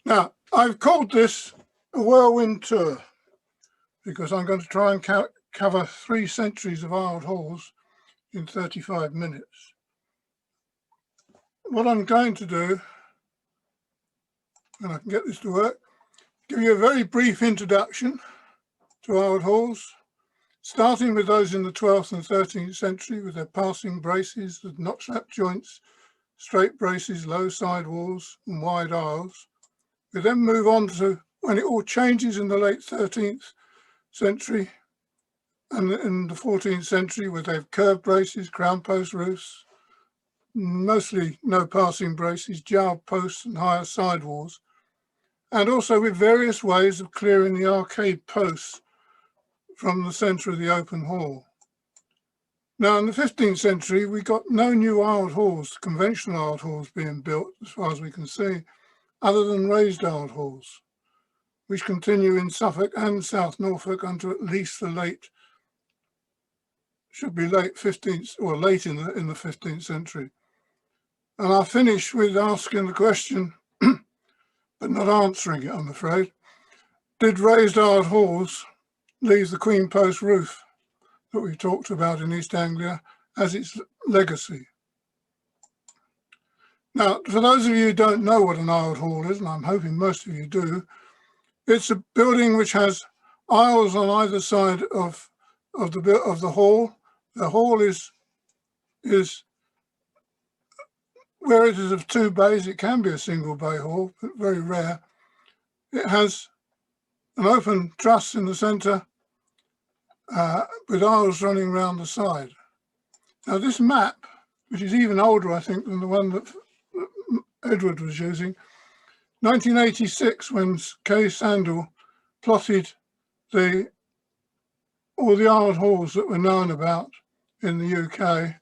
Now, I've called this a whirlwind tour because I'm going to try and cover 3 centuries of Isled halls in 35 minutes. What I'm going to do, and I can get this to work, give you a very brief introduction to Isled halls, starting with those in the 12th and 13th century with their passing braces, with notch-lap joints, straight braces, low side walls and wide aisles. We then move on to when it all changes in the late 13th century and in the 14th century, where they have curved braces, crown post roofs, mostly no passing braces, jarred posts and higher side walls, and also with various ways of clearing the arcade posts from the centre of the open hall. Now, in the 15th century, we got no new Isled halls, conventional Isled halls being built, as far as we can see, other than Rosedale Halls, which continue in Suffolk and South Norfolk until at least the late 15th, or late in the 15th century. And I'll finish with asking the question, but not answering it, I'm afraid. Did raised Isled halls leave the Queen Post roof that we talked about in East Anglia as its legacy? Now, for those of you who don't know what an Isled hall is, and I'm hoping most of you do, it's a building which has aisles on either side of the hall. The hall is where it is of 2 bays. It can be a single bay hall, but very rare. It has an open truss in the centre with aisles running around the side. Now, this map, which is even older, I think, than the one that Edward was using, 1986, when K. Sandel plotted all the Isled halls that were known about in the UK,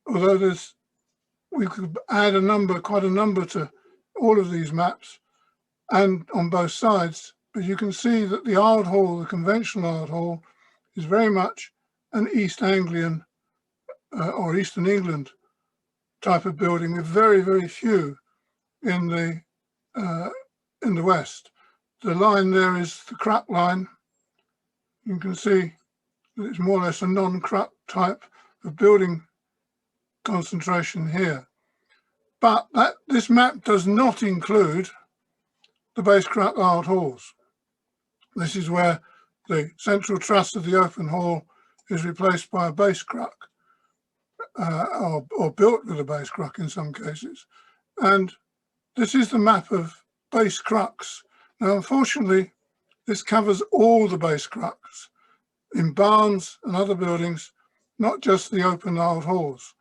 although we could add quite a number to all of these maps and on both sides, but you can see that the Isled hall, the conventional Isled hall, is very much an East Anglian or Eastern England type of building, with very, very few in the West. The line there is the Cruck line. You can see that it's more or less a non-Cruck type of building concentration here. But this map does not include the base Cruck Isled halls. This is where the central truss of the open hall is replaced by a base Cruck, or built with a base Cruck in some cases. And this is the map of base Crucks. Now, unfortunately, this covers all the base Crucks in barns and other buildings, not just the open Isled halls.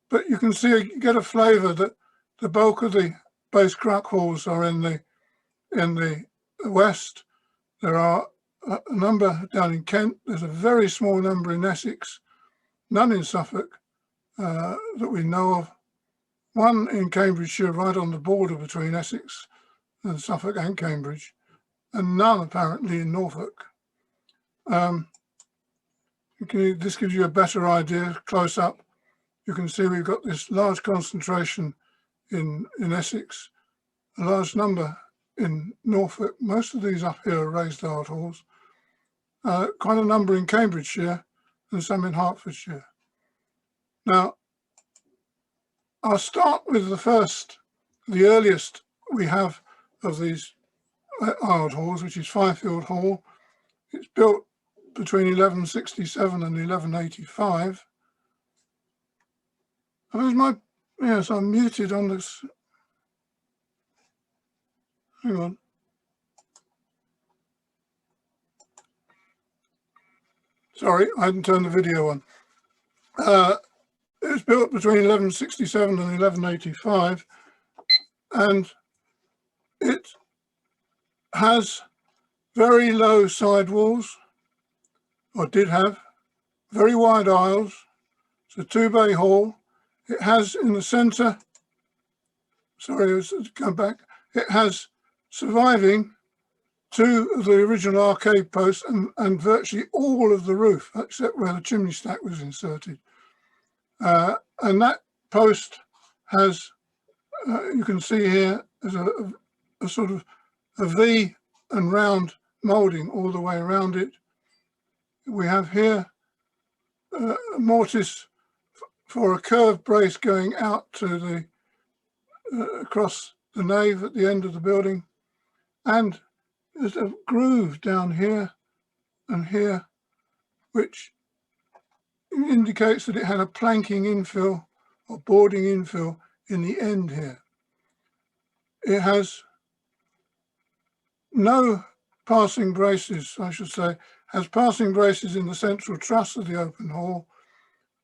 But you can see, you get a flavour that the bulk of the base Cruck halls are in the West. There are a number down in Kent. There's a very small number in Essex, none in Suffolk that we know of. One in Cambridgeshire, right on the border between Essex and Suffolk and Cambridge, and none apparently in Norfolk. This gives you a better idea close up. You can see we've got this large concentration in Essex, a large number in Norfolk. Most of these up here are raised Isled halls, quite a number in Cambridgeshire and some in Hertfordshire. Now, I'll start with the earliest we have of these Isled halls, which is Fifield Hall. It's built between 1167 and 1185. Yes, I'm muted on this. Hang on. Sorry, I hadn't turned the video on. It was built between 1167 and 1185, and it has very low side walls, or did have, very wide aisles. It's a 2-bay hall. It has in the centre, it has surviving 2 of the original arcade posts and virtually all of the roof, except where the chimney stack was inserted. And that post has, you can see here, There's a sort of a V and round moulding all the way around it. We have here a mortise for a curved brace going out to the across the nave at the end of the building, and there's a groove down here and here which indicates that it had a planking infill or boarding infill in the end here. It has no passing braces, I should say, has passing braces in the central truss of the open hall,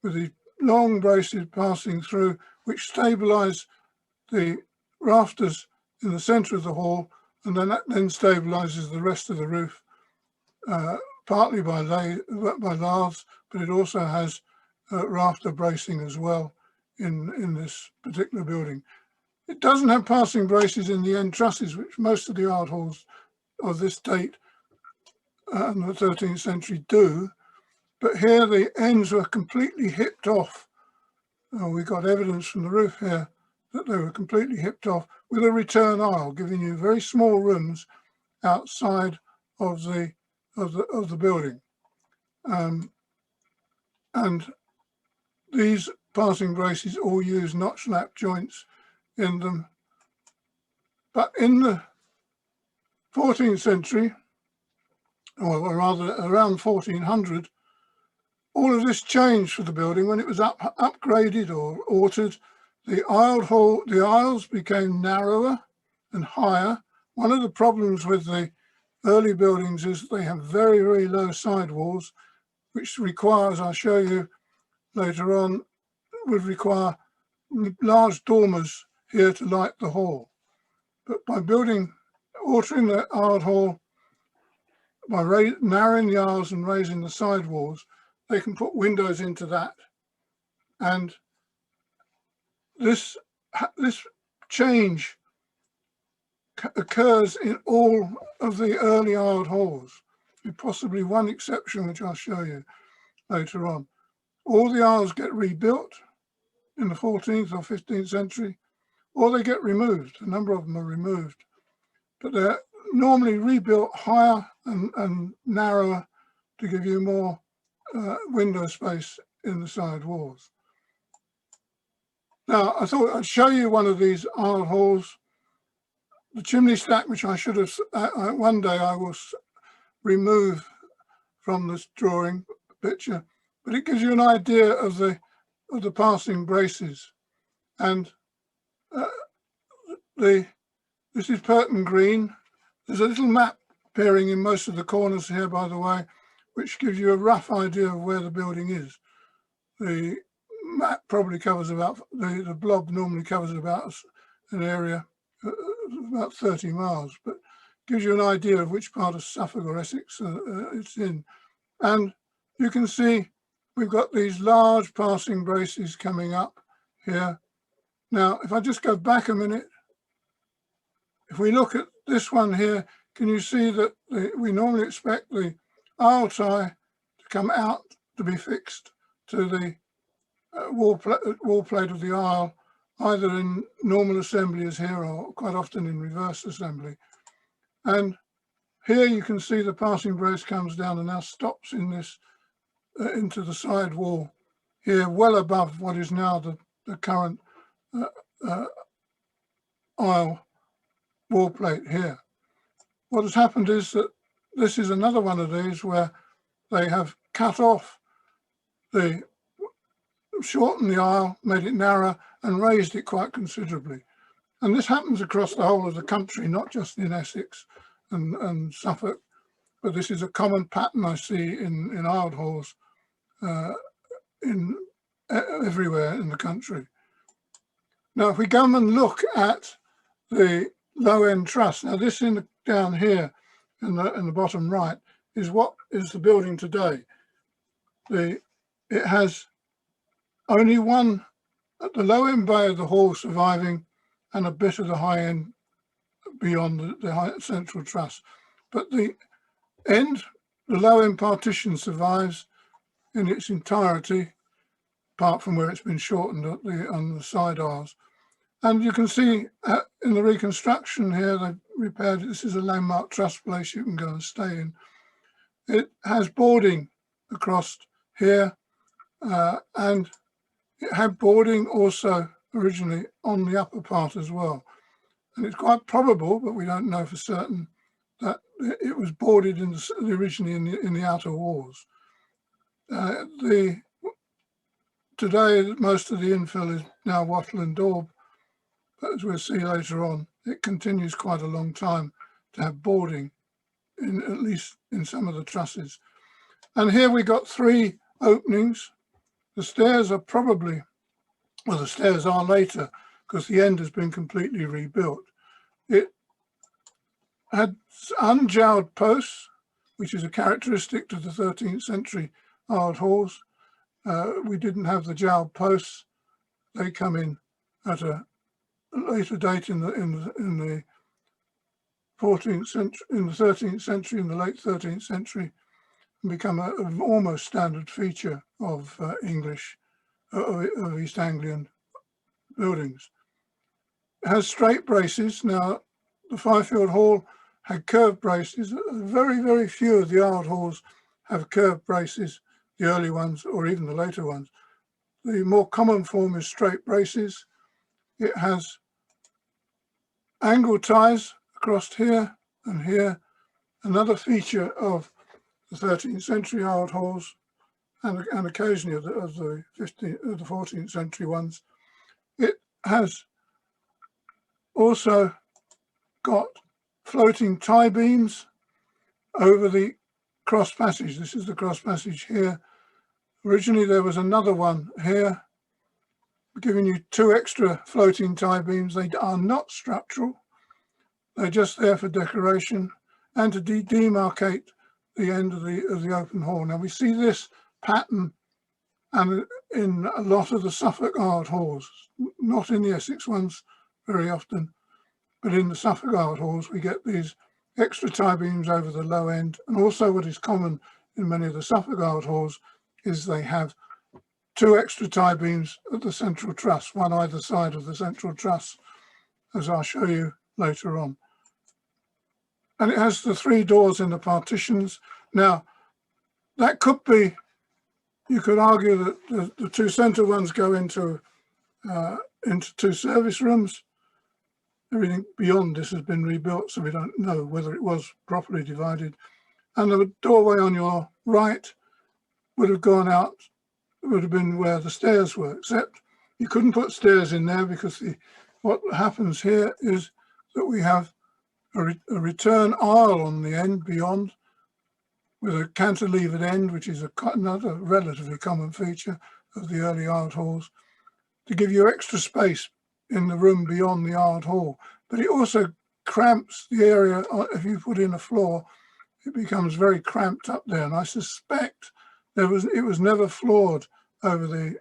with the long braces passing through, which stabilise the rafters in the centre of the hall, and then that then stabilises the rest of the roof, partly by laths, but it also has rafter bracing as well in this particular building. It doesn't have passing braces in the end trusses, which most of the art halls of this date and the 13th century do, but here the ends were completely hipped off. We got evidence from the roof here that they were completely hipped off, with a return aisle, giving you very small rooms outside of the building. And these passing braces all use notch lap joints in them. But in the 14th century, or rather around 1400, all of this changed for the building when it was upgraded or altered. The aisles became narrower and higher. One of the problems with the early buildings is that they have very, very low side walls, which requires, I'll show you later on, would require large dormers here to light the hall. But by altering the art hall, by narrowing the aisles and raising the side walls, they can put windows into that. And this change occurs in all of the early art halls, with possibly one exception, which I'll show you later on. All the aisles get rebuilt in the 14th or 15th century, or they get removed. A number of them are removed, but they're normally rebuilt higher and narrower to give you more window space in the side walls. Now, I thought I'd show you one of these art halls. The chimney stack, which I should have, one day I will remove from this drawing picture, but it gives you an idea of the passing braces. And this is Purton Green. There's a little map appearing in most of the corners here, by the way, which gives you a rough idea of where the building is. The map probably covers about, the blob normally covers about an area about 30 miles, but gives you an idea of which part of Suffolk or Essex it's in. And you can see we've got these large passing braces coming up here. Now, if I just go back a minute, if we look at this one here, can you see that we normally expect the aisle tie to come out to be fixed to the wall plate of the aisle, either in normal assembly as here, or quite often in reverse assembly. And here you can see the passing brace comes down and now stops in this into the side wall here, well above what is now the current aisle wall plate here. What has happened is that this is another one of these where they have cut off shortened the aisle, made it narrower, and raised it quite considerably. And this happens across the whole of the country, not just in Essex and Suffolk, but this is a common pattern I see in art halls everywhere in the country. Now, if we go and look at the low-end truss, now this down here in the bottom right is what is the building today. It has only one at the low-end bay of the hall surviving, and a bit of the high end beyond the high central truss. But the low-end partition survives in its entirety, apart from where it's been shortened on the side aisles. And you can see in the reconstruction here, they've repaired it. This is a landmark truss place you can go and stay in. It has boarding across here, and it had boarding also originally on the upper part as well. And it's quite probable, but we don't know for certain, that it was boarded originally in the outer walls. Today, most of the infill is now wattle and daub, but as we'll see later on, it continues quite a long time to have boarding, at least in some of the trusses. And here we got 3 openings. The stairs are probably, well, the stairs are later because the end has been completely rebuilt. It had unjowed posts, which is a characteristic to the 13th century Ard halls. We didn't have the jowed posts. They come in at a later date in the 14th century, in the 13th century, in the late 13th century, and become an almost standard feature of of East Anglian buildings. It has straight braces. Now, the Fifield Hall had curved braces. Very, very few of the Ard halls have curved braces, the early ones or even the later ones. The more common form is straight braces. It has angle ties across here and here, another feature of the 13th century Ard halls and occasionally of the 14th century ones. It has also got floating tie beams over the cross passage. This is the cross passage here. Originally there was another one here, giving you 2 extra floating tie beams. They are not structural. They're just there for decoration and to demarcate the end of the open hall. Now we see this pattern and in a lot of the Suffolk Ard halls, not in the Essex ones very often, but in the Suffolk Ard halls we get these extra tie beams over the low end. And also what is common in many of the Suffolk Ard halls is they have 2 extra tie beams at the central truss, one either side of the central truss, as I'll show you later on. And it has the 3 doors in the partitions. Now, that could be, you could argue that the 2 centre ones go into 2 service rooms. Everything beyond this has been rebuilt, so we don't know whether it was properly divided. And the doorway on your right would have gone out, would have been where the stairs were, except you couldn't put stairs in there because what happens here is that we have a return aisle on the end beyond with a cantilevered end, which is another relatively common feature of the early Ard halls, to give you extra space in the room beyond the Ard hall. But it also cramps the area. If you put in a floor, it becomes very cramped up there. And I suspect it was never floored over the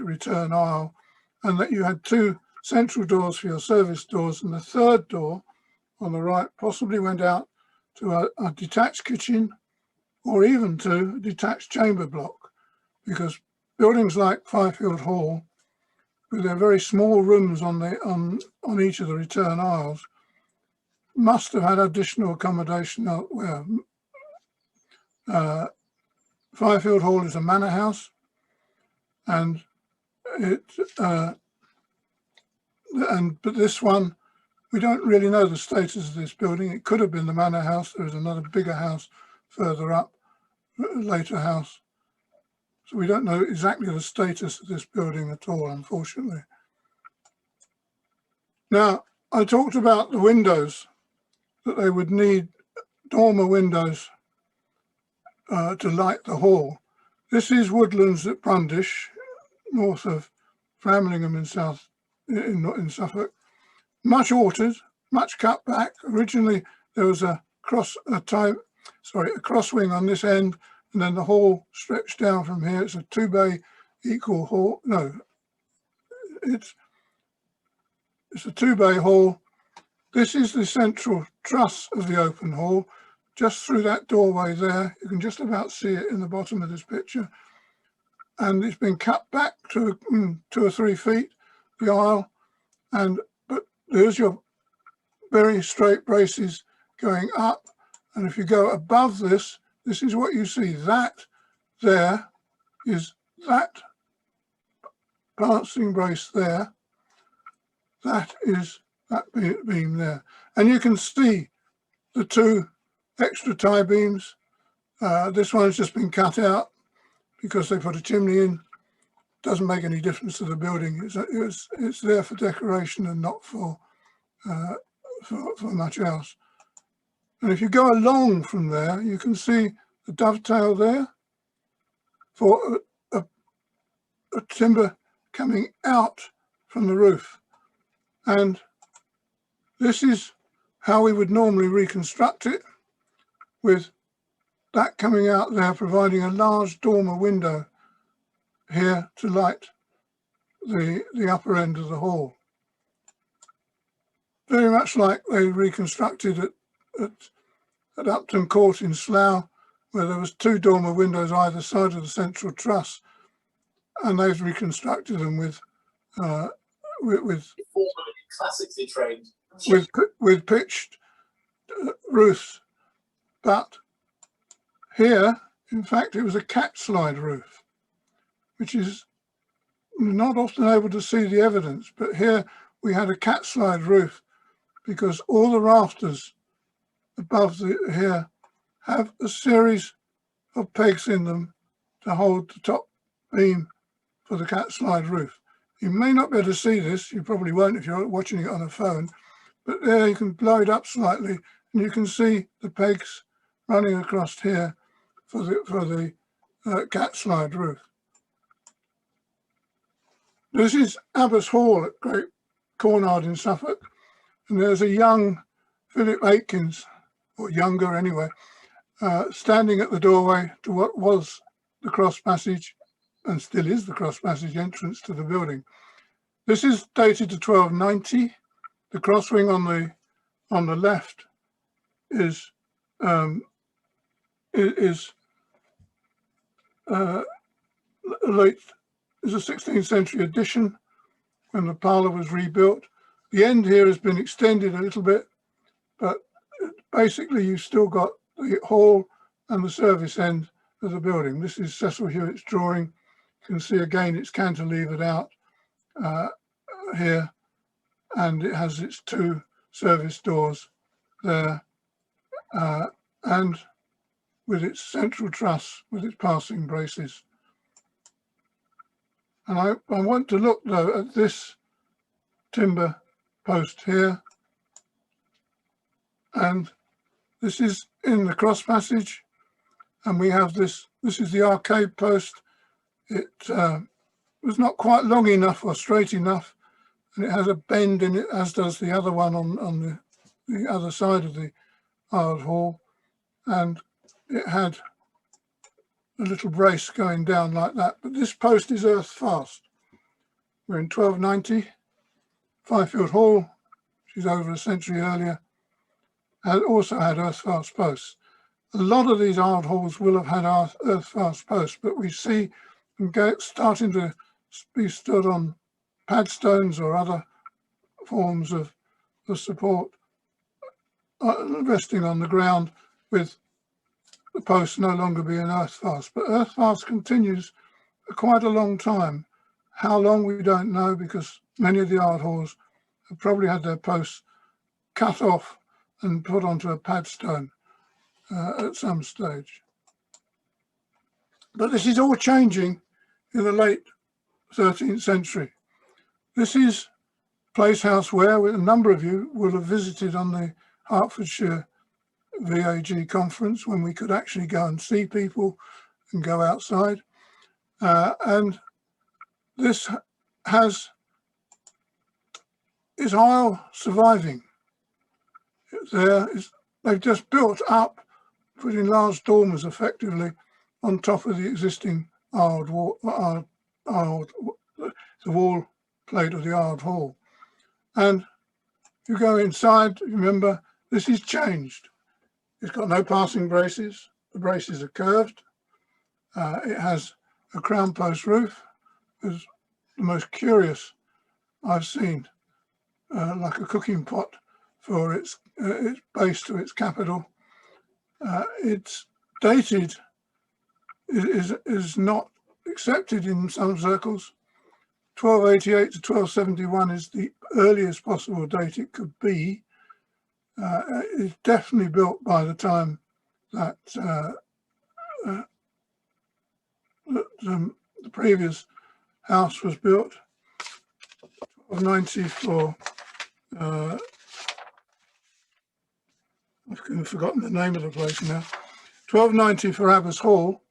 return aisle, and that you had 2 central doors for your service doors, and the 3rd door on the right possibly went out to a detached kitchen or even to a detached chamber block, because buildings like Fifield Hall, with their very small rooms on each of the return aisles, must have had additional accommodation elsewhere. Fifield Hall is a manor house, and but this one, we don't really know the status of this building. It could have been the manor house. There is another bigger house further up, later house. So we don't know exactly the status of this building at all, unfortunately. Now, I talked about the windows, that they would need dormer windows to light the hall. This is Woodlands at Brundish, north of Framlingham in Suffolk. Much altered, much cut back. Originally, there was a crosswing on this end, and then the hall stretched down from here. It's a 2-bay equal hall. No, it's a 2-bay hall. This is the central truss of the open hall. Just through that doorway there, you can just about see it in the bottom of this picture. And it's been cut back to 2 or 3 feet, the aisle, But there's your very straight braces going up, and if you go above this, this is what you see. That there is that passing brace there. That is that beam there, and you can see the two extra tie beams. This one's just been cut out because they put a chimney in. Doesn't make any difference to the building. It's there for decoration and not for much else. And if you go along from there, you can see the dovetail there for a timber coming out from the roof. And this is how we would normally reconstruct it, with that coming out there, providing a large dormer window here to light the upper end of the hall. Very much like they reconstructed at Upton Court in Slough, where there was two dormer windows either side of the central truss, and they've reconstructed them with classically trained with pitched roofs. But here, in fact, it was a cat slide roof, which is not often able to see the evidence. But here we had a cat slide roof because all the rafters above here have a series of pegs in them to hold the top beam for the cat slide roof. You may not be able to see this, you probably won't if you're watching it on a phone, but there you can blow it up slightly and you can see the pegs running across here for the cat slide roof. This is Abbe's Hall at Great Cornard in Suffolk, and there's a young Philip Aikins, or younger anyway, standing at the doorway to what was the cross passage and still is the cross passage entrance to the building. This is dated to 1290. The cross wing on the left is a late, is a 16th century addition when the parlour was rebuilt. The end here has been extended a little bit, but basically you've still got the hall and the service end of the building. This is Cecil Hewitt's drawing. You can see again it's cantilevered out here, and it has its two service doors there, and with its central truss with its passing braces. And I want to look though at this timber post here, and this is in the cross passage, and we have this is the arcade post. It was not quite long enough or straight enough, and it has a bend in it, as does the other one on the other side of the Ard Hall, and it had a little brace going down like that. But this post is earth fast. We're in 1290. Fifield Hall, which is over a century earlier, also had earth fast posts. A lot of these Ard Halls will have had earth fast posts, but we see them starting to be stood on padstones or other forms of support resting on the ground, with the posts no longer being earth fast. But earth fast continues for quite a long time. How long we don't know, because many of the Ard Halls have probably had their posts cut off and put onto a padstone at some stage. But this is all changing in the late 13th century. This is Place House Ware, a number of you will have visited on the Hertfordshire VAG conference, when we could actually go and see people and go outside. And this is aisle surviving. They've just built up, putting large dormers effectively on top of the existing the wall plate of the Ard Hall. And if you go inside, remember, this is changed. It's got no passing braces. The braces are curved. It has a crown post roof. It's the most curious I've seen. like a cooking pot for its base to its capital. It's dated is not accepted in some circles. 1288 to 1271 is the earliest possible date it could be. It's definitely built by the time that the previous house was built. 1290 for I've forgotten the name of the place now. 1290 for Abbe's Hall,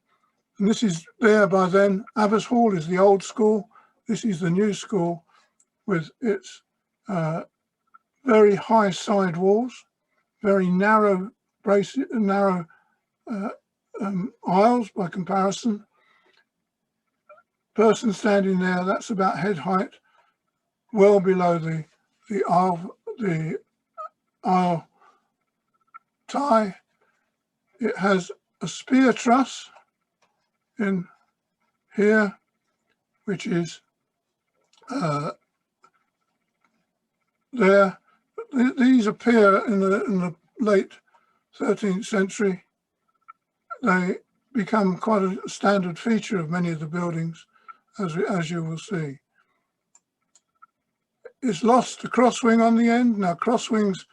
and this is there by then. Abbe's Hall is the old school. This is the new school with its very high side walls, very narrow aisles by comparison. Person standing there, that's about head height, well below the aisle tie. It has a spear truss in here, which is there. These appear in the late 13th century. They become quite a standard feature of many of the buildings, as you will see. It's lost the crosswing on the end. Now, crosswings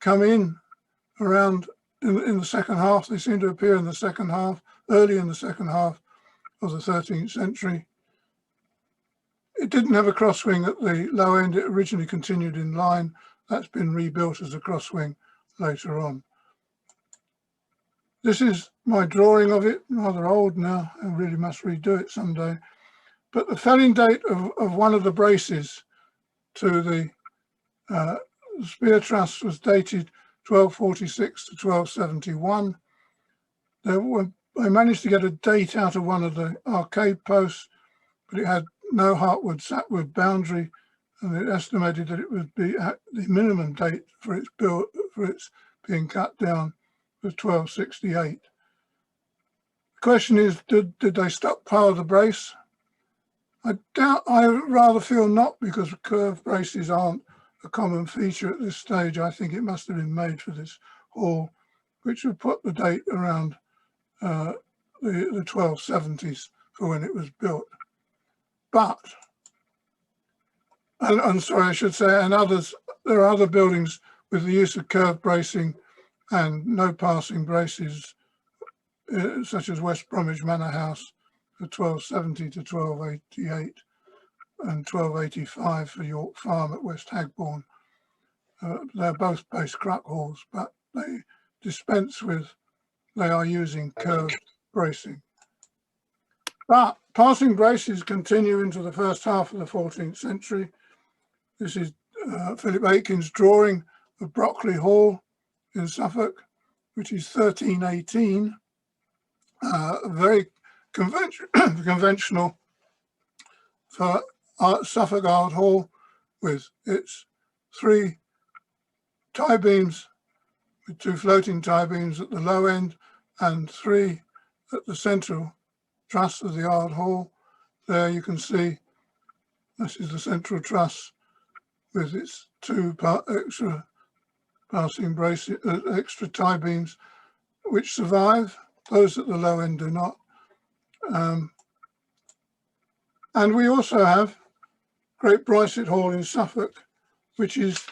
come in around in the second half. They seem to appear in the second half, early in the second half of the 13th century. It didn't have a crosswing at the low end. It originally continued in line. That's been rebuilt as a crosswing later on. This is my drawing of it, rather old now. I really must redo it someday. But the felling date of one of the braces to the spear truss was dated 1246 to 1271. I managed to get a date out of one of the arcade posts, but it had no heartwood-sapwood boundary, and it estimated that it would be at the minimum date for its being cut down was 1268. The question is, did they stockpile the brace? I rather feel not, because curved braces aren't a common feature at this stage. I think it must have been made for this hall, which would put the date around the 1270s for when it was built. But, and sorry, I should say, and others, there are other buildings with the use of curved bracing and no passing braces, such as West Bromwich Manor House for 1270 to 1288 and 1285 for York Farm at West Hagbourne. They're both base cruck halls, but they are using curved bracing. But passing braces continue into the first half of the 14th century. This is Philip Aitken's drawing of Brockley Hall in Suffolk, which is 1318, very conventional for Suffolk Art Hall, with its 3 tie beams, with 2 floating tie beams at the low end and 3 at the central truss of the Art Hall. There you can see this is the central truss with its 2 extra passing braces, extra tie beams, which survive. Those at the low end do not. And we also have Great Bricette Hall in Suffolk, which was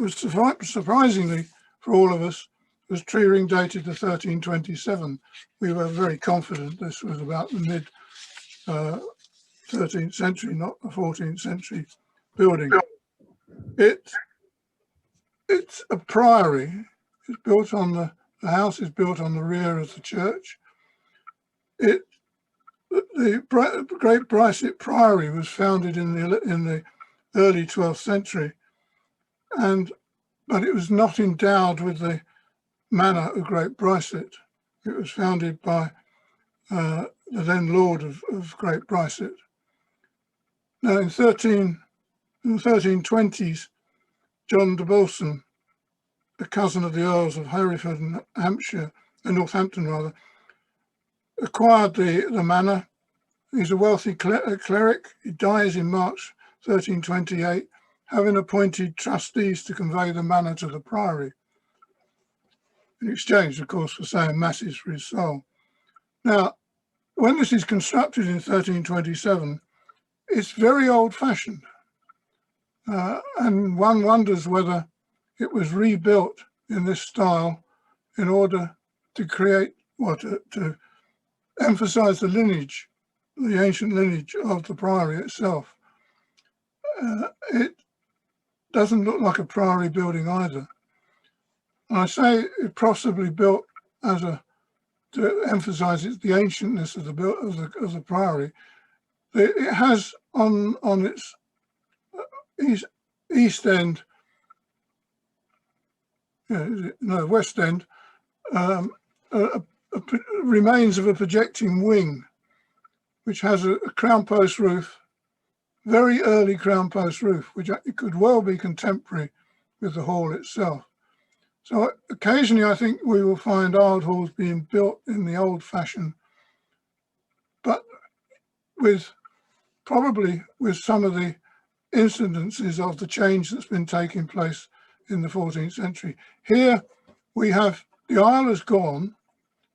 surprisingly for all of us, was tree ring dated to 1327. We were very confident this was about the mid 13th century, not the 14th century building. It's a priory. It's built on the house is built on the rear of the church. The Great Bricette Priory was founded in the early 12th century, but it was not endowed with the manor of Great Bricette. It was founded by the then Lord of Great Bricette. Now in the 1320s, John de Bolson, a cousin of the Earls of Hereford and Hampshire, and Northampton rather, acquired the manor. He's a wealthy cleric. He dies in March 1328 having appointed trustees to convey the manor to the priory, in exchange, of course, for saying masses for his soul. Now, when this is constructed in 1327, it's very old-fashioned, and one wonders whether it was rebuilt in this style in order to create, to emphasize the lineage, the ancient lineage of the priory itself. It doesn't look like a priory building either. And I say it possibly built as to emphasize the ancientness of the priory. It has on its east end, west end, remains of a projecting wing, which has a crown post roof, very early crown post roof, which it could well be contemporary with the hall itself. So occasionally I think we will find old halls being built in the old fashion, but probably with some of the incidences of the change that's been taking place in the 14th century. Here we have, the aisle is gone,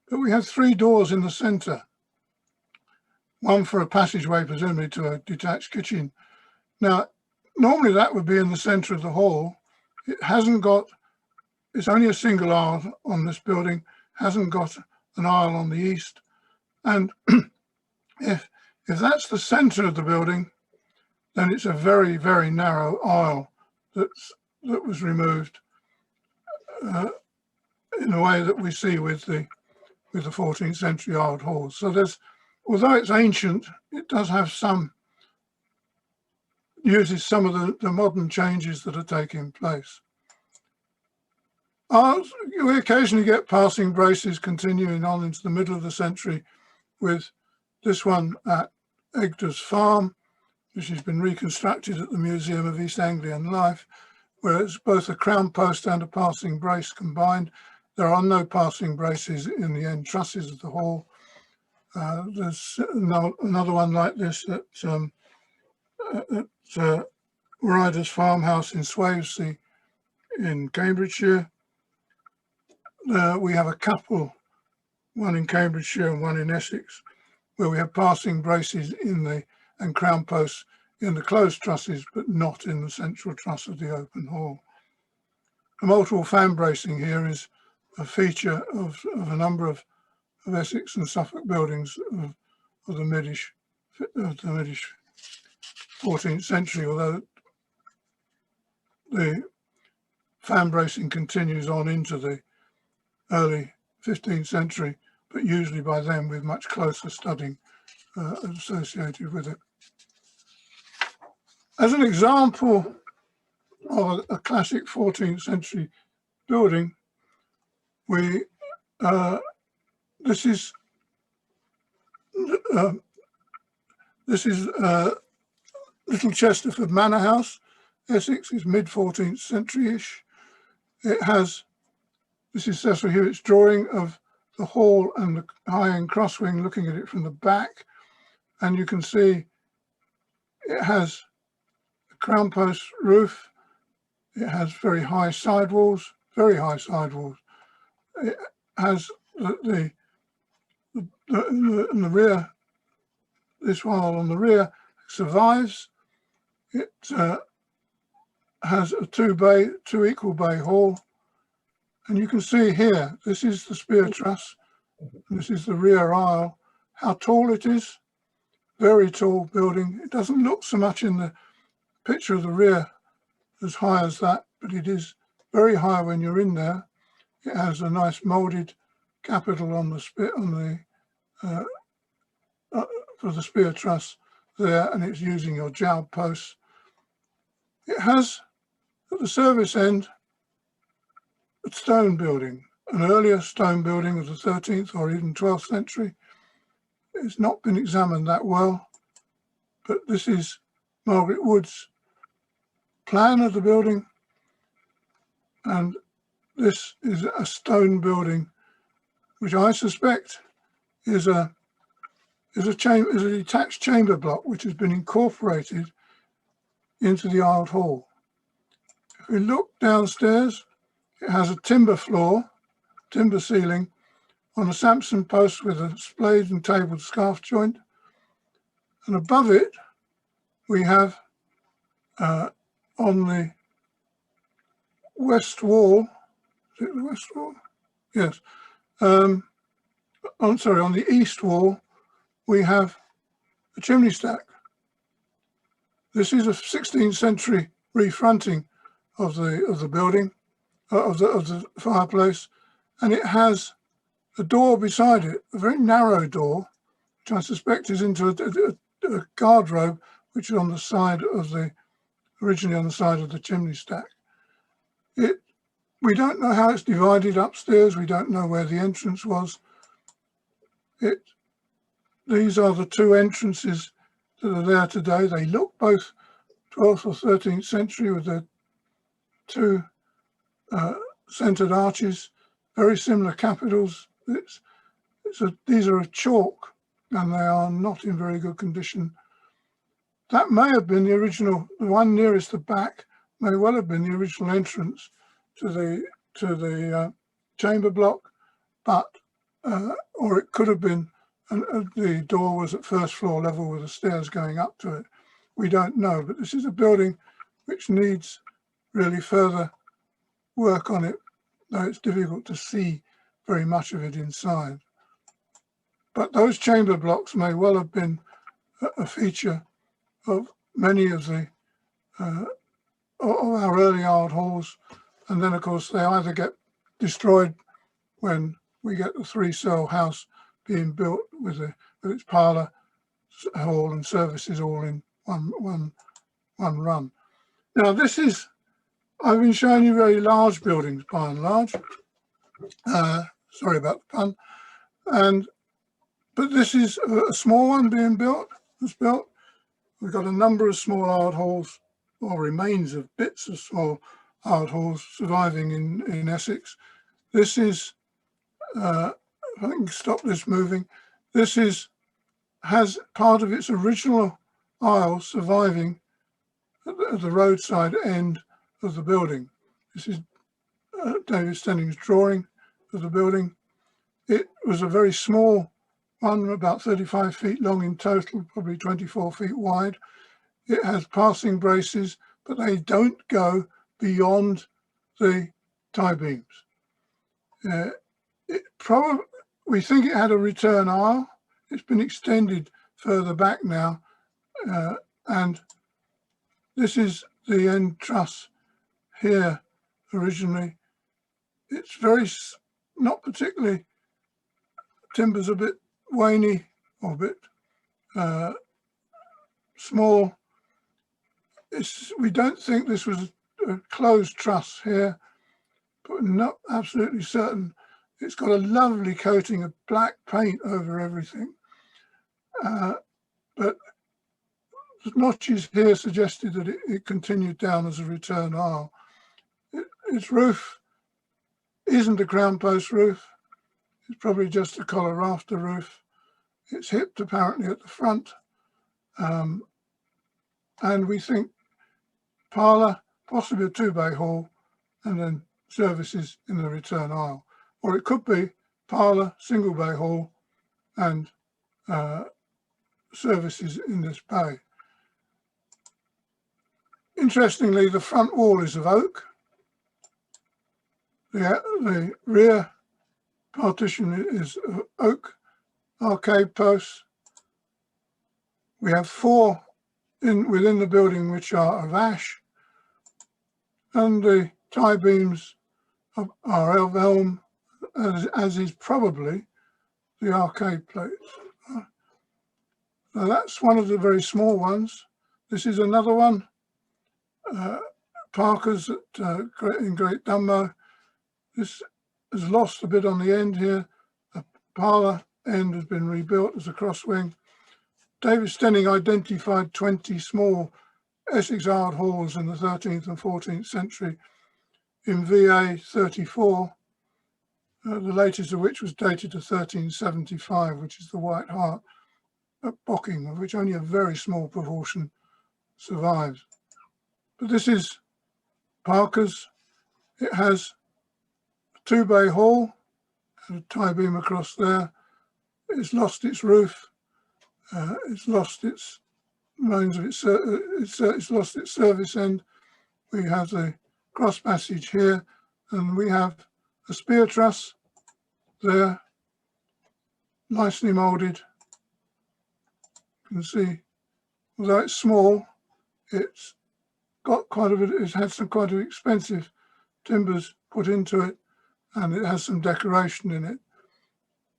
but we have 3 doors in the centre, one for a passageway presumably to a detached kitchen. Now, normally that would be in the centre of the hall. It hasn't got, it's only a single aisle on this building, hasn't got an aisle on the east. And if that's the centre of the building, then it's a very, very narrow aisle that was removed in a way that we see with the 14th century old halls. So although it's ancient, it does have uses some of the modern changes that are taking place. We occasionally get passing braces continuing on into the middle of the century, with this one at Edgar's farm, which has been reconstructed at the Museum of East Anglian Life, where it's both a crown post and a passing brace combined. There are no passing braces in the end trusses of the hall. There's another one like this at Ryder's farmhouse in Swavesey in Cambridgeshire. We have a couple, one in Cambridgeshire and one in Essex, where we have passing braces and crown posts in the closed trusses, but not in the central truss of the open hall. A multiple fan bracing here is a feature of a number of Essex and Suffolk buildings of the mid-ish 14th century, although the fan bracing continues on into the early 15th century, but usually by then with much closer studding associated with it. As an example of a classic 14th century building, this is Little Chesterford Manor House, Essex. Is mid 14th century-ish. It has, this is Cecil Hewitt's drawing of the hall and the high-end cross wing, looking at it from the back, and you can see it has a crown post roof. It has very high sidewalls, very high sidewalls. It has the rear, this wall on the rear survives. It has a two equal bay hall, and you can see here, this is the spear truss, and this is the rear aisle, how tall it is. Very tall building. It doesn't look so much in the picture of the rear as high as that, but it is very high when you're in there. It has a nice moulded capital on the for the spear truss there, and it's using your jowl posts. It has at the service end a stone building, an earlier stone building of the 13th or even 12th century. It's not been examined that well, but this is Margaret Wood's plan of the building, and this is a stone building, which I suspect is a detached chamber block which has been incorporated into the old hall. If we look downstairs, it has a timber floor, timber ceiling, on a Samson post with a splayed and tabled scarf joint. And above it, we have on the west wall, is it the west wall? Yes. On the east wall, we have a chimney stack. This is a 16th century refronting of the building, of the fireplace, and it has a door beside it, a very narrow door, which I suspect is into a guardrobe, which is on the side of originally on the side of the chimney stack. We don't know how it's divided upstairs. We don't know where the entrance was. These are the two entrances that are there today. They look both 12th or 13th century with their two centered arches, very similar capitals. These are a chalk and they are not in very good condition. That may have been the original, the one nearest the back may well have been the original entrance to the chamber block, but or it could have been the door was at first floor level with the stairs going up to it. We don't know, but this is a building which needs really further work on it, though it's difficult to see very much of it inside. But those chamber blocks may well have been a feature of many of our early art halls, and then of course they either get destroyed when we get the three-cell house being built with its parlour, hall and services all in one run. Now this is, I've been showing you very large buildings by and large, sorry about the pun, but this is a small one being built. We've got a number of small art halls, or remains of bits of small art halls surviving in Essex. This is, if I can stop this moving, has part of its original aisle surviving at the roadside end of the building. This is David Stenning's drawing of the building. It was a very small one, about 35 feet long in total, probably 24 feet wide. It has passing braces, but they don't go beyond the tie beams. We think it had a return aisle. It's been extended further back now, and this is the end truss here originally. It's very, not particularly, timber's a bit waney or a bit small. We don't think this was a closed truss here, but not absolutely certain. It's got a lovely coating of black paint over everything, but the notches here suggested that it continued down as a return aisle. Its roof isn't a crown post roof. It's probably just a collar rafter roof. It's hipped apparently at the front, and we think parlour, possibly a two-bay hall, and then services in the return aisle. Or it could be parlour, single-bay hall, and services in this bay. Interestingly, the front wall is of oak. The rear partition is of oak arcade posts. We have 4 within the building which are of ash, and the tie beams are of elm, as is probably the arcade plates. Now that's one of the very small ones. This is another one, Parker's in Great Dunmow. This has lost a bit on the end here. The parlour end has been rebuilt as a cross wing. David Stenning identified 20 small Essex art halls in the 13th and 14th century in VA 34, the latest of which was dated to 1375, which is the White Hart at Bocking, of which only a very small proportion survives. But this is Parker's. It has a 2-bay hall and a tie beam across there. It's lost its roof. It's lost its mains of it's lost its service end. We have the cross passage here, and we have a spear truss there, nicely moulded. You can see, although it's small, it's got quite a bit. It's had some quite expensive timbers put into it, and it has some decoration in it,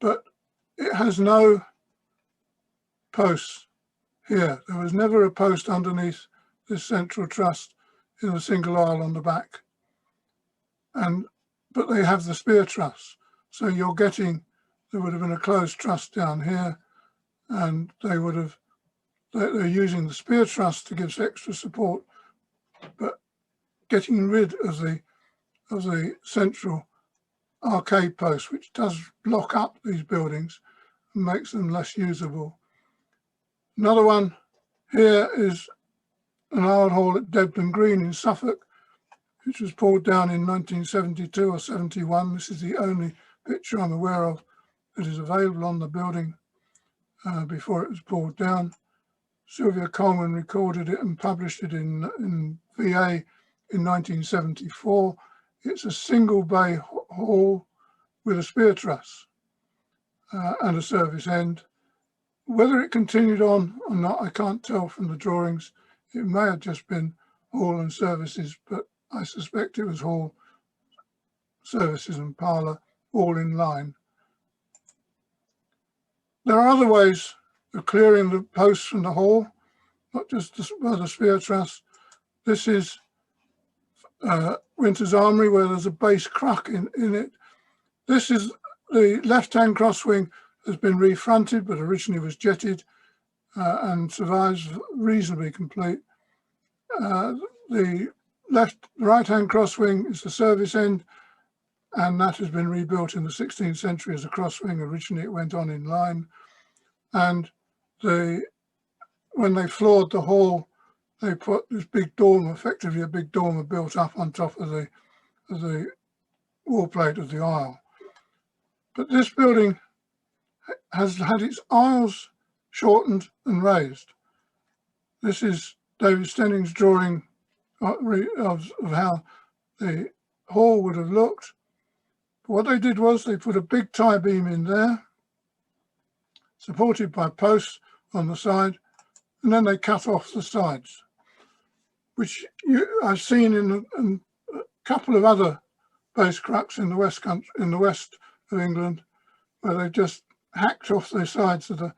but it has no posts here. There was never a post underneath this central truss in a single aisle on the back, but they have the spear truss, so you're getting, there would have been a closed truss down here, and they're using the spear truss to give extra support, but getting rid of the central arcade post, which does block up these buildings and makes them less usable. Another one here is an old hall at Debden Green in Suffolk, which was pulled down in 1972 or 71. This is the only picture I'm aware of that is available on the building before it was pulled down. Sylvia Coleman recorded it and published it in VA in 1974. It's a single bay hall with a spear truss and a service end. Whether it continued on or not, I can't tell from the drawings. It may have just been hall and services, but I suspect it was hall, services and parlour all in line. There are other ways of clearing the posts from the hall, not just by the spear truss. This is Winter's Armory, where there's a base crack in it. This is the left-hand crosswing has been refronted, but originally was jetted and survives reasonably complete. The right-hand crosswing is the service end, and that has been rebuilt in the 16th century as a crosswing. Originally it went on in line, and when they floored the hall, they put this big dormer, effectively a big dormer, built up on top of the wall plate of the aisle. But this building has had its aisles shortened and raised. This is David Stenning's drawing of how the hall would have looked. What they did was they put a big tie beam in there, supported by posts on the side, and then they cut off the sides, which I've seen in a couple of other base cracks in the west of England, where they've just hacked off the sides of the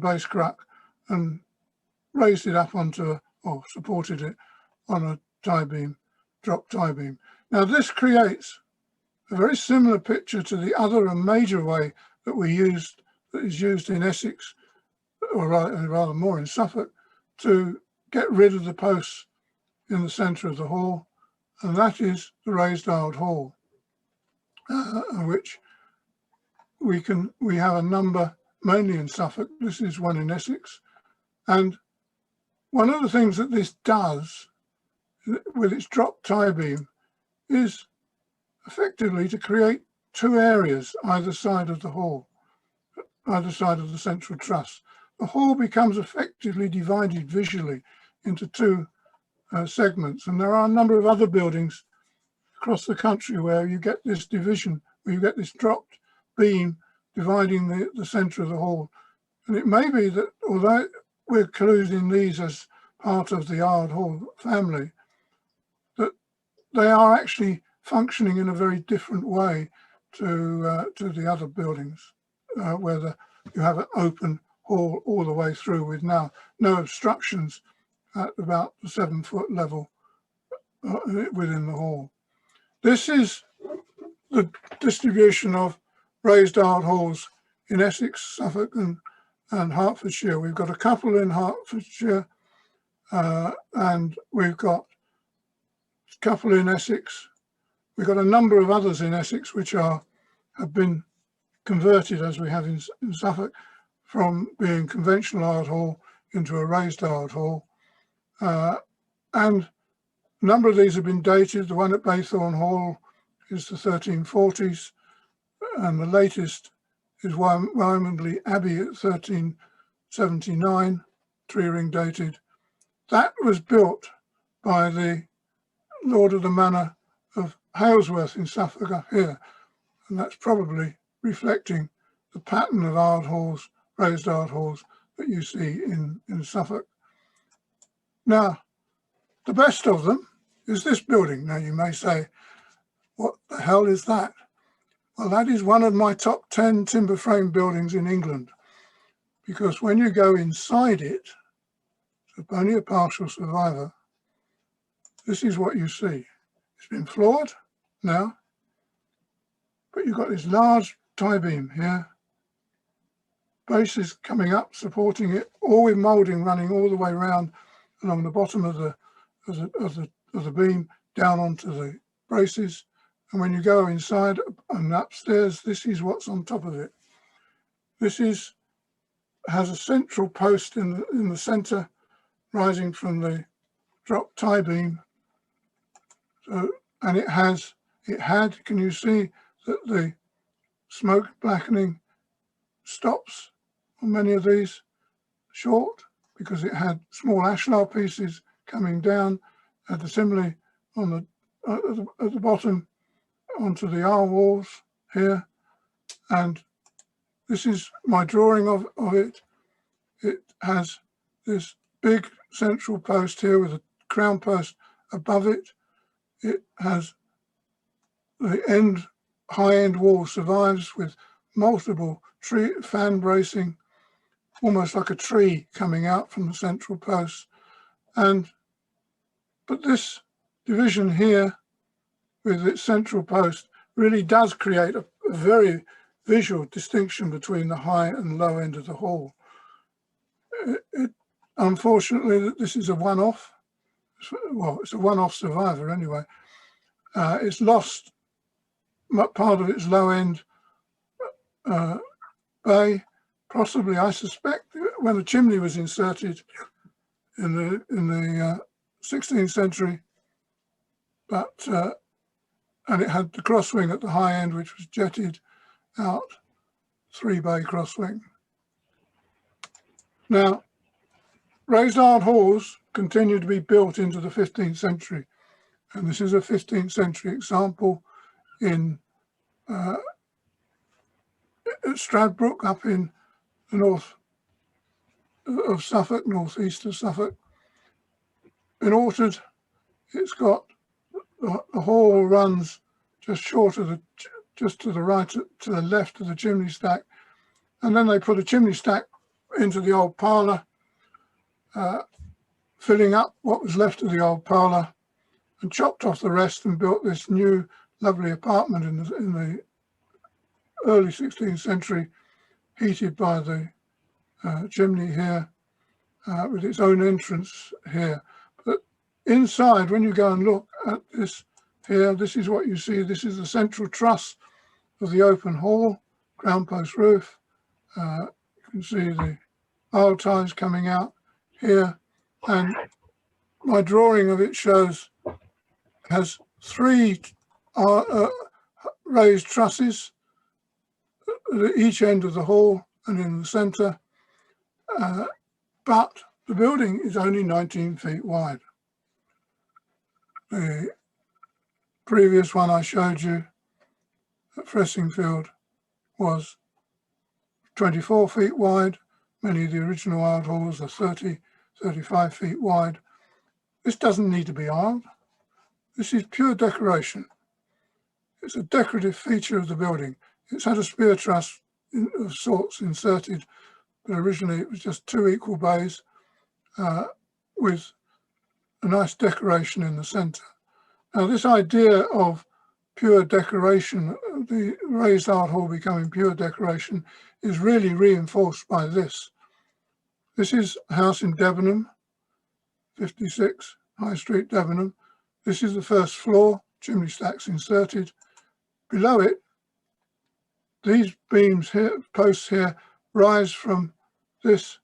base crack and raised it up onto, or supported it on a tie beam, drop tie beam. Now this creates a very similar picture to the other and major way that is used in Essex, or rather more in Suffolk, to get rid of the posts in the centre of the hall, and that is the raised aisled hall, which we have a number mainly in Suffolk. This is one in Essex, and one of the things that this does with its drop tie beam is effectively to create two areas either side of the hall, either side of the central truss. The hall becomes effectively divided visually into two segments, and there are a number of other buildings across the country where you get this division, where you get this dropped beam dividing the centre of the hall. And it may be that although we're including these as part of the aisled hall family, that they are actually functioning in a very different way to the other buildings, where you have an open hall all the way through with now no obstructions at about the 7-foot level within the hall. This is the distribution of raised aisled halls in Essex, Suffolk and Hertfordshire. We've got a couple in Hertfordshire and we've got a couple in Essex. We've got a number of others in Essex which have been converted, as we have in Suffolk, from being conventional aisled hall into a raised aisled hall. and a number of these have been dated. The one at Baythorne Hall is the 1340s, and the latest is Wymondley Abbey at 1379, tree-ring dated. That was built by the Lord of the Manor of Halesworth in Suffolk up here, and that's probably reflecting the pattern of ard halls, raised ard halls that you see in Suffolk. Now, the best of them is this building. Now you may say, what the hell is that? Well, that is one of my top 10 timber frame buildings in England, because when you go inside it, it's only a partial survivor, this is what you see. It's been floored now, but you've got this large tie beam here, bases coming up, supporting it, all with moulding running all the way around along the bottom of the beam down onto the braces. And when you go inside and upstairs, this is what's on top of it. This has a central post in the centre, rising from the drop tie beam. So, and it had, can you see that the smoke blackening stops on many of these short, because it had small ashlar pieces coming down at the similarly on at the bottom onto the R walls here. And this is my drawing of it. It has this big central post here with a crown post above it. It has the high end wall survives with multiple tree fan bracing, almost like a tree coming out from the central post. But this division here with its central post really does create a very visual distinction between the high and low end of the hall. Unfortunately, this is a one-off. Well, it's a one-off survivor anyway. It's lost part of its low end bay, possibly, I suspect, when the chimney was inserted in the 16th century, but and it had the crosswing at the high end, which was jetted out, 3-bay crosswing. Now, raised ard halls continued to be built into the 15th century, and this is a 15th century example in at Stradbroke up in the north of Suffolk, northeast of Suffolk. In Orchard, it's got the hall runs just short of just to the right, to the left of the chimney stack, and then they put a chimney stack into the old parlour, filling up what was left of the old parlour, and chopped off the rest and built this new lovely apartment in the early 16th century, heated by the chimney here, with its own entrance here. But inside, when you go and look at this here, this is what you see. This is the central truss of the open hall, ground post roof. You can see the aisle ties coming out here, and my drawing of it has 3 raised trusses at each end of the hall and in the centre, but the building is only 19 feet wide. The previous one I showed you at Fressingfield was 24 feet wide. Many of the original ard halls are 30, 35 feet wide. This doesn't need to be aisled. This is pure decoration. It's a decorative feature of the building. It's had a spear truss of sorts inserted, but originally it was just 2 equal bays with a nice decoration in the centre. Now, this idea of pure decoration, the raised ard hall becoming pure decoration, is really reinforced by this. This is a house in Debenham, 56 High Street, Debenham. This is the first floor, chimney stacks inserted. Below it, these beams here, posts here, rise from this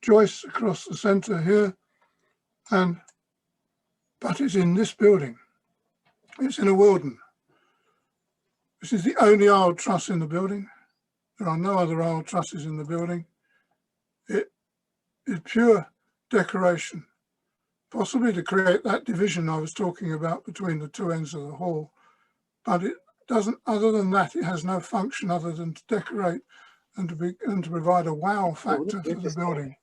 joists across the centre here, but it's in this building. It's in a Wilden. This is the only old truss in the building. There are no other old trusses in the building. It is pure decoration, possibly to create that division I was talking about between the two ends of the hall. But it doesn't, other than that, it has no function other than to decorate and to provide a wow factor for the building.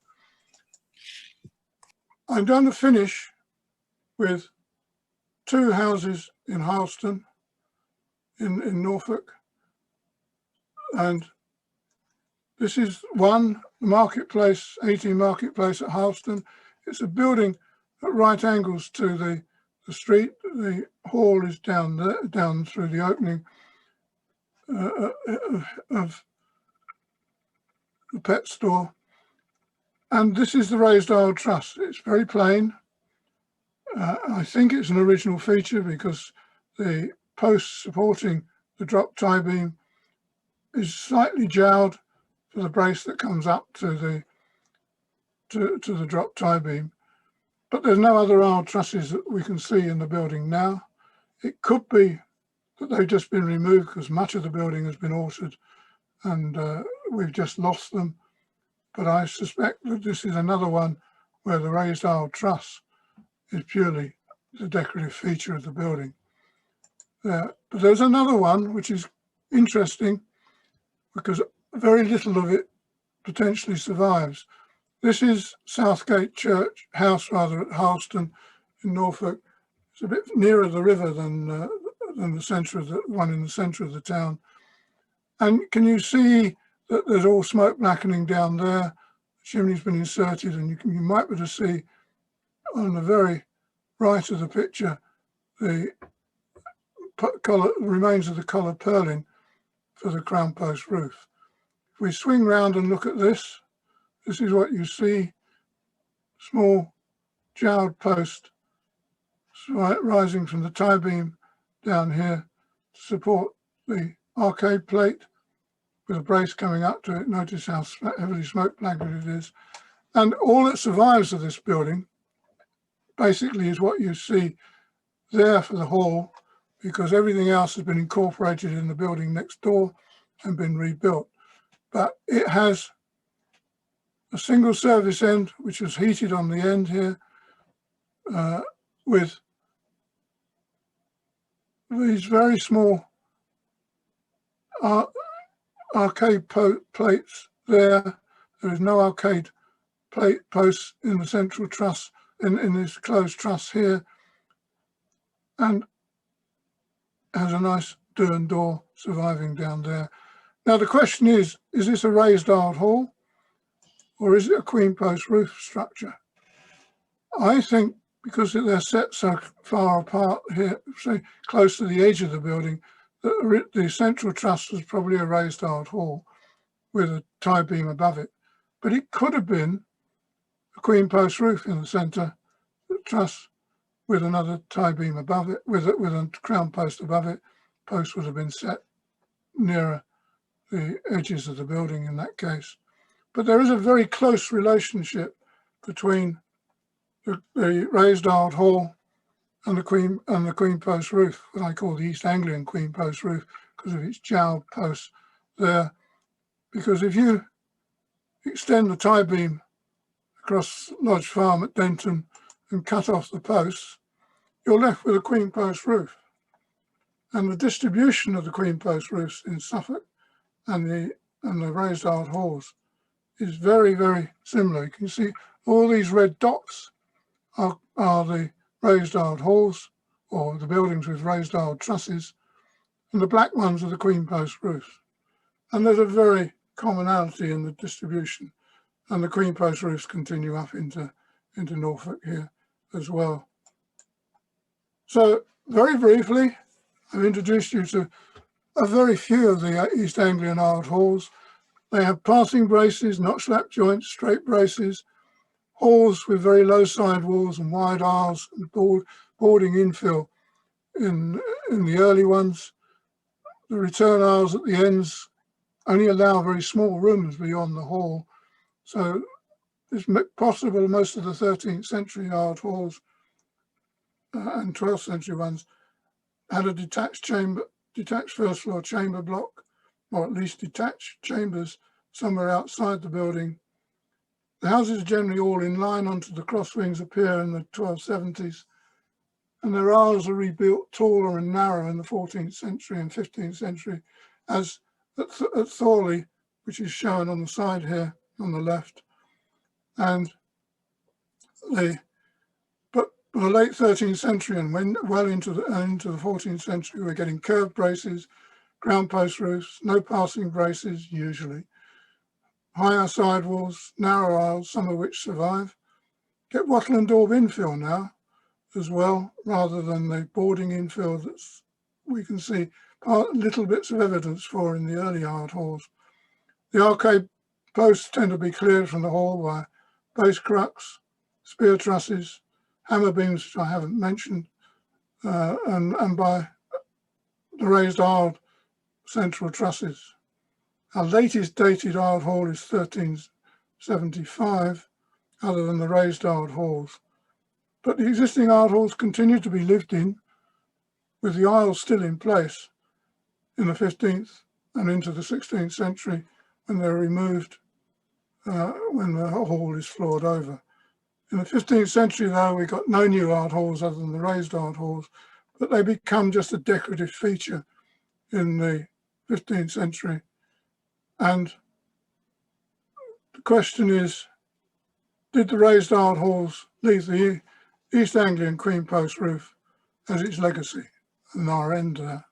I'm going to finish with two houses in Hartston, in Norfolk, and this is one, the Marketplace, 18 Marketplace at Hartston. It's a building at right angles to the street. The hall is down there, down through the opening of the pet store. And this is the raised old truss. It's very plain. I think it's an original feature because the post supporting the drop tie beam is slightly jowled for the brace that comes up to the drop tie beam. But there's no other old trusses that we can see in the building now. It could be that they've just been removed because much of the building has been altered and we've just lost them. But I suspect that this is another one where the raised old truss is purely the decorative feature of the building. But there's another one which is interesting because very little of it potentially survives. This is Southgate House at Hartston in Norfolk. It's a bit nearer the river than the centre of the one in the centre of the town. And can you see that there's all smoke blackening down there? The chimney's been inserted, and you might be able to see on the very right of the picture the remains of the collar purlin for the crown post roof. If we swing round and look at this, this is what you see: small jowled post rising from the tie beam down here to support the arcade plate with a brace coming up to it. Notice how heavily smoke blanketed it is. And all that survives of this building basically is what you see there for the hall, because everything else has been incorporated in the building next door and been rebuilt. But it has a single service end, which is heated on the end here, with these very small arcade plates there. There is no arcade plate posts in the central truss, in this closed truss here, and has a nice Durham door surviving down there. Now the question is this a raised old hall or is it a queen post roof structure? I think because they're set so far apart here, so close to the edge of the building, that the central truss was probably a raised old hall with a tie beam above it. But it could have been a queen post roof in the centre, the truss with another tie beam above it, with a crown post above it. Post would have been set nearer the edges of the building in that case. But there is a very close relationship between the raised old hall and the queen post roof, what I call the East Anglian queen post roof, because of its jowled posts there. Because if you extend the tie beam across Lodge Farm at Denton and cut off the posts, you're left with a queen post roof. And the distribution of the queen post roofs in Suffolk and the raised old halls is very, very similar. You can see all these red dots are the raised old halls, or the buildings with raised old trusses, and the black ones are the queen post roofs. And there's a very commonality in the distribution, and the queen post roofs continue up into Norfolk here as well. So very briefly, I've introduced you to a very few of the East Anglian old halls. They have passing braces, not slap joints, straight braces, halls with very low side walls and wide aisles and boarding infill in the early ones. The return aisles at the ends only allow very small rooms beyond the hall. So It's possible most of the 13th century yard halls and 12th century ones had a detached first floor chamber block, or at least detached chambers somewhere outside the building. The houses are generally all in line until the cross wings appear in the 1270s, and their aisles are rebuilt taller and narrower in the 14th century and 15th century, as at Thorley, which is shown on the side here on the left. And but the late 13th century and well into the 14th century, we're getting curved braces, ground post roofs, no passing braces usually, higher sidewalls, narrow aisles, some of which survive. Get wattle and daub infill now as well, rather than the boarding infill that we can see little bits of evidence for in the early yard halls. The arcade posts tend to be cleared from the hall by base crux, spear trusses, hammer beams, which I haven't mentioned, and by the raised aisled central trusses. Our latest dated aisled hall is 1375, other than the raised aisled halls. But the existing aisled halls continue to be lived in, with the aisles still in place in the 15th and into the 16th century, when they're removed when the hall is floored over. In the 15th century, though, we got no new aisled halls other than the raised aisled halls, but they become just a decorative feature in the 15th century. And the question is, did the raised aisled halls leave the East Anglian Queen Post roof as its legacy? And I'll end there.